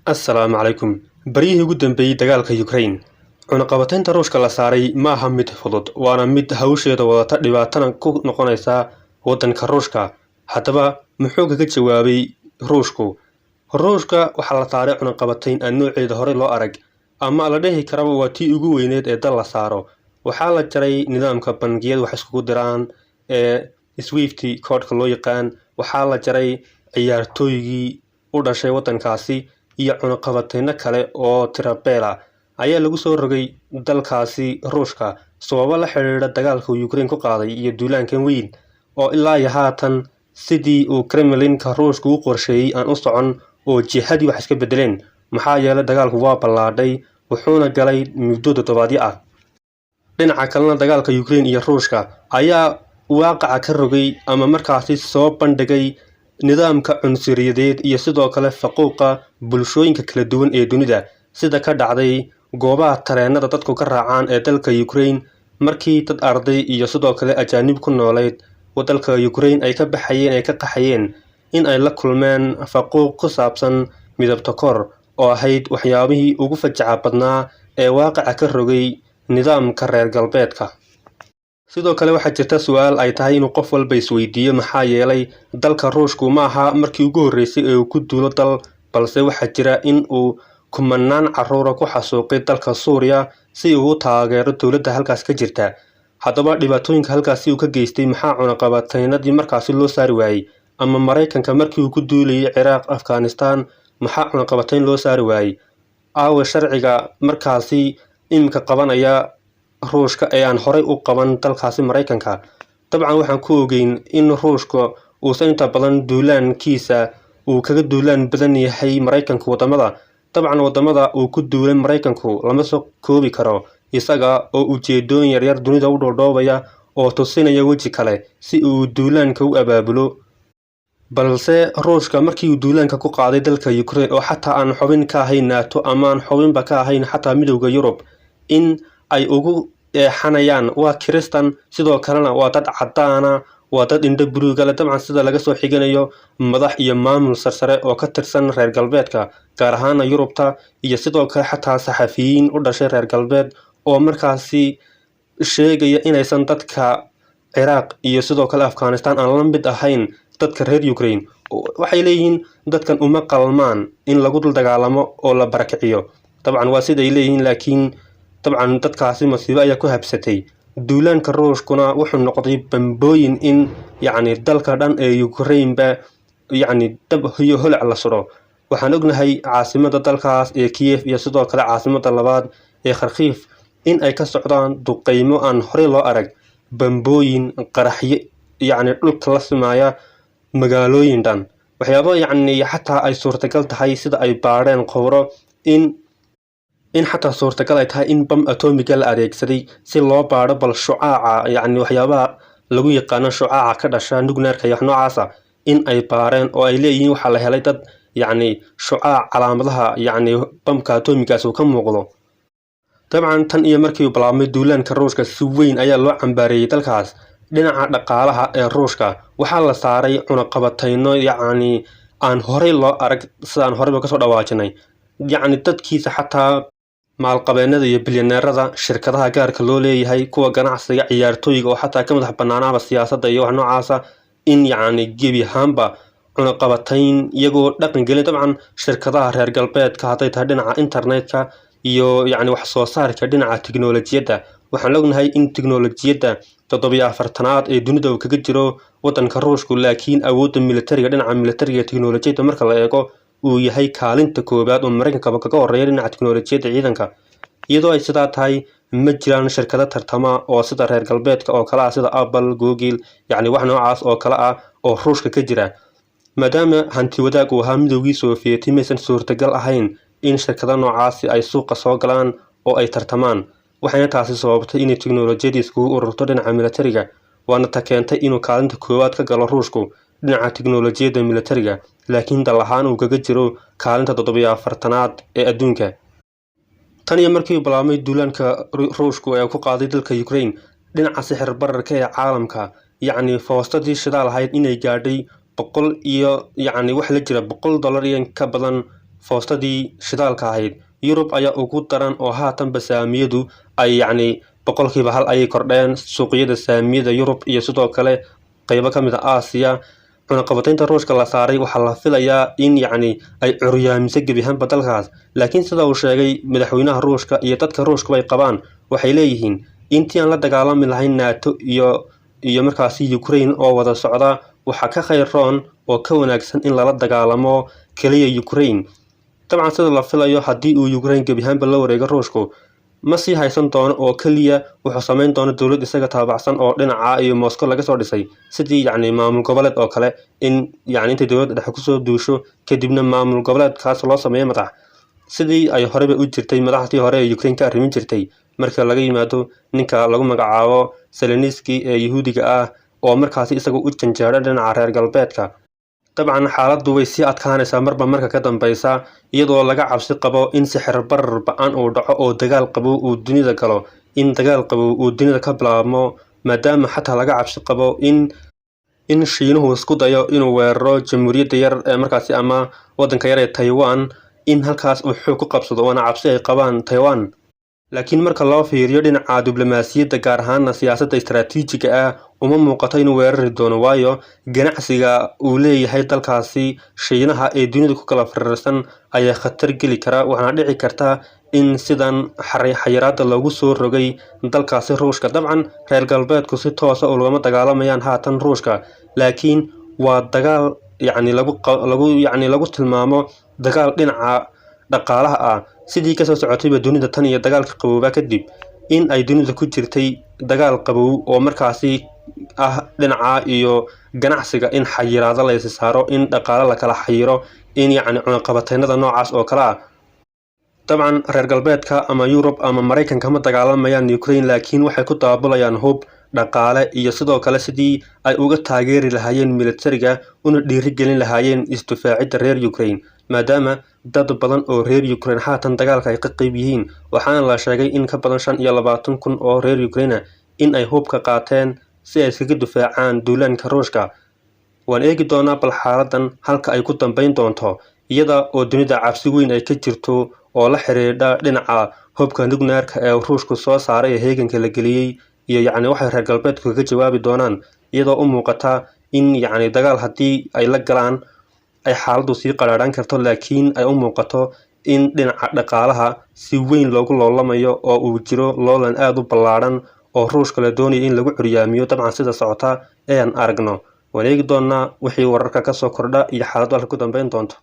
Assalaamu calaykum. Baryihii ugu dambeeyay dagaalka Ukraine. Cunaqabataynta Ruushka la saaray ma aha mid fudud, waana mid hawsheeda wadata dhibaatana ku noqonaysa waddanka Ruushka. Haddaba, muxuu kaga jawaabay Ruushku? Ruushka waxaa la saaray cunaqabatayn aan nooceeda hore loo arag, ama la dhihi karaba waa tii ugu weyneed ee dal la saaro. Waxaa la jaray nidaamka bangiyada wax iskugu diraan ee Swift code-ka loo yaqaan. Waxaa la jaray ciyaartooygii u dhashay waddankaasi iyo cunaqabatayno kale oo tirabela ayaa lagu soo rogay dalkaasi Ruushka sababo la xiriira dagaalka Ukraine ku qaaday iyo duulaankan weyn oo ilaa iyo haatan sidii uu Kremlin-ka Ruushka u qorsheeyay aan u socon oo jihadii wax iska bedeleen. Maxaa yeelay dagaalku waa ballaadhay wuxuuna galay muddo toddobaadyo ah. Dhinaca kalena dagaalka Ukraine iyo Ruushka ayaa waaqaca ka rogay ama markaasi soo bandhigay nidaamka cunsuriyadeed iyo sidoo kale faquuqa bulshooyinka kala duwan ee dunida sida ka dhacday goobaha tareenada dadku ka raacaan ee dalka Ukraine markii dad arday iyo sidoo kale ajaanib ku nooleed waddanka Ukraine ay ka qaxayeen in ay la kulmeen faquuq ku saabsan midabta kor oo ahayd waxyaabihii ugu fajaca badnaa ee waaqaca ka rogay nidaamka reer galbeedka. sidoo kale waxaa jirta su'aal ay tahay inuu qof walba isweydiiyo maxaa yeelay dalka Ruushku ma aha markii ugu horeysay ee uu ku duulo dal, balse waxaa jira in uu kumanaan carruur ku xasuuqay dalka Suuriya si uu u taageero dowladda halkaas ka jirta. Haddaba dhibaatooyinka halkaasi uu ka geystay maxaa cunaqabataynadii markaasi loo saari waayay, ama Mareykanka markii uu ku duulayay Ciraaq, Afghanistan maxaa cunaqabatayn loo saari waayay? Aawe sharciga markaasi imika qabanaya Ruushka ee aan horey u qaban dalkaasi Mareykanka. Dabcan waxaan ku ogeyn in Ruushka uusan inta badan duulaankiisa uu kaga duulaan badan yahay Mareykanka wadamada. Dabcan wadamada uu ku duulay Mareykanku lama soo koobi karo isaga oo ujeedooyin yaryar dunida u dhoodhoobaya oo tusinaya weji kale si uu duulaanka u abaabulo. balse Ruushka markii uu duulaanka ku qaaday dalka Ukraine oo xataa aan xubin ka ahayn NATO ama aan xubinba ka ahayn xataa midowga Yurub in ay ugu xanayaan waa Kristan sidoo kalena waa dad cadaana waa dad indho buluuga leh. Dabcan sida laga soo xiganayo madax iyo maamul sarsare oo ka tirsan reer galbeedka gaar ahaan Yurubta iyo sidoo kale xataa saxafiyiin u dhashay reer galbeed oo markaasi sheegaya inaysan dadka Ciraaq iyo sidoo kale Afghanistan aan la mid ahayn dadka reer Ukraine. waxay leeyihiin dadkan uma qalmaan in lagu dagaalamo oo la barakiciyo. dabcan waa sida ay leeyihiin, laakiin dabcan dadkaasi masiibo ayaa ku habsatay. duulaanka Ruushkuna wuxuu noqday bambooyin in dalka dhan ee Ukraine ba dab iyo holac la suro. waxaan ognahay caasimada dalkaas ee Kiev iyo sidoo kale caasimada labaad ee Kharkiv in ay ka socdaan duqeymo aan hore loo arag, bambooyin qaraxyo dhulka la simaya magaalooyin dhan. waxyaabo xataa ay suurtagal tahay sida ay baareen qowro in xataa suurtagal ay tahay in bam atomiga la adeegsaday si loo baaro bal shucaaca waxyaabaha lagu yaqaano shucaaca ka dhasha nuklearka iyo wax noocaasa in ay baareen oo ay leeyihiin waxaa la helay dad shucaac calaamadaha bamka atomigaas uu ka muuqdo. dabcan tan iyo markii uu bilaabmay duulaanka Ruushka si weyn ayaa loo cambaareeyay dalkaas. dhinaca dhaqaalaha ee Ruushka waxaa la saaray cunaqabatayno aan horey loo arag sidaan horeyba kasoo dhawaajinay. dadkiisa xataa maalqabeennada iyo bilyaneerada shirkadaha gaarka loo leeyahay kuwa ganacsiga ciyaartooyga oo xataa ka madax bannaanaaba siyaasadda iyo wax noocaasa in gebi ahaanba cunaqabatayn iyagoo dhaqan gelin. dabcan shirkadaha reer galbeedka hadday tahay dhinaca internetka iyo wax soo saarka dhinaca tiknoolajiyadda. waxaan ognahay in tiknoolajiyadda 74aad ee dunida uu kaga jiro waddanka Ruushku, laakiin awoodda militariga dhinaca militariga tiknoolajiyadda marka la eego uu yahay kaalinta koobaad oo Mareykanka kaga horeeya dhinaca tiknoolajiyadda ciidanka. iyadoo ay sidaa tahay ma jiraan shirkado tartama oo sida reer galbeedka oo kale ah sida Apple, Google wax noocaas oo kale ah oo Ruushka ka jira. maadaama hanti wadaag uu ahaa midowgii Soviet maysan suurtagal ahayn in shirkado noocaasi ay suuqa soo galaan oo ay tartamaan. waxayna taasi sababtay in tiknoolajiyadda iskugu ururto dhinaca militariga, waana ta keentay inuu kaalinta koowaad ka galo Ruushku dhinaca tiknoolajiyadda militariga, laakiin dal ahaan uu kaga jiro kaalinta 74aad ee adduunka. tan iyo markii uu bilaabmay duulaanka Ruushku ee ku qaaday dalka Ukraine, dhinaca sixir bararka ee caalamka foostadii shidaal ahayd inay gaadhay boqol iyo wax la jira $100 iyo ka badan foostadii shidaalka ahayd. Yurub ayaa ugu daran oo haatanba saamiyadu ay boqolkiiba 1 ayay kordheen suuqyada saamiyada Yurub iyo sidoo kale qaybo ka mid ah Aasiya. cunaqabataynta ruushka la saaray waxaa la filayaa in ay curyaamiso gebi ahaanba dalkaas, laakiin sida uu sheegay madaxweynaha ruushka iyo dadka ruushka bay qabaan waxay leeyihiin intii aan la dagaalami lahayn NATO iyo markaasi Ukraine oo wada socda waxa ka khayr roon oo ka wanaagsan in lala dagaalamo kaliya Ukraine. dabcan sida la filayo haddii uu Ukraine gebi ahaanba la wareego ruushku ma sii haysan doono oo kaliya wuxuu samayn doono dowlad isaga taabacsan oo dhinaca iyo Moscow laga soo dhisay sidii maamul goboleed oo kale in inta dowladda dhexe kusoo duusho kadibna maamul goboleedkaas loo sameeyo madax sidii ay horeba u jirtay madaxdii hore ee Ukraine ka arrimin jirtay marka laga yimaado ninka lagu magacaabo Zelensky ee Yahuudiga ah oo markaasi isaga u janjeera dhinaca reer galbeedka. dabcan xaaladdu way sii adkaanaysaa marka ka dambaysa iyadoo laga cabsi qabo in sixir barar ba'an uu dhaco oo dagaal qabow uu dunida galo in dagaal qabow uu dunida ka bilaabmo maadaama xataa laga cabsi qabo in Shiinuhu isku dayo inuu weeraro jamhuuriyadda yar ee markaasi ama waddanka yar ee Taiwan in halkaas uu xoog ku qabsado waana cabsi ay qabaan Taiwan. laakiin marka loo fiiriyo dhinaca diblomaasiyadda gaar ahaan siyaasadda istaraatiijiga ah uma muuqato inuu weerari doono waayo ganacsiga uu leeyahay dalkaasi Shiinaha ee dunida ku kala firirsan ayaa khatar geli kara waxaana dhici karta in sidan xayiraadda loogu soo rogay dalkaasi Ruushka. dabcan reer galbeedku si toos ah ulama dagaalamayaan haatan Ruushka laakiin waa dagaal lagu tilmaamo dagaal dhinaca dhaqaalaha ah sidii kasoo socotayba dunida tan iyo dagaalka qabowba kadib in ay dunida ku jirtay dagaal qabow oo markaasi ah dhinaca iyo ganacsiga in xayiraado la saaro in dhaqaale la kala xayiro in cunaqabataynada noocaas oo kale ah. dabcan reer galbeedka ama Yurub ama Mareykanka ma dagaalamayaan Ukraine laakiin waxay ku daabulayaan hub dhaqaale iyo sidoo kale sidii ay uga taageeri lahaayeen militariga una dhiirigelin lahaayeen isdifaacidda reer Ukraine maadaama dad badan oo reer Ukraine haatan dagaalka ay ka qayb yihiin waxaana la sheegay in ka badan 25,000 oo reer Ukraine in ay hubka qaateen si ay iskaga difaacaan duulaanka Ruushka. waan eegi doonaa bal xaaladan halka ay ku dambeyn doonto iyada oo dunida cabsi weyn ay ka jirto oo la xiriirta dhinaca hubka nukleerka ee Ruushku soo saaray heeganka la geliyay iyo waxay reer galbeedku ka jawaabi doonaan iyadoo u muuqata in dagaal haddii ay la galaan ay xaaladdu sii qaraaran karto laakiin ay u muuqato in dhinaca dhaqaalaha si weyn loogu loolamayo oo uu jiro loolan aad u ballaaran oo Ruushka la doonayo in lagu curyaamiyo. dabcan sida socota ee aan aragno waan eegi doonaa wixii wararka ka soo kordha iyo xaaladdu halka ku dambeyn doonto.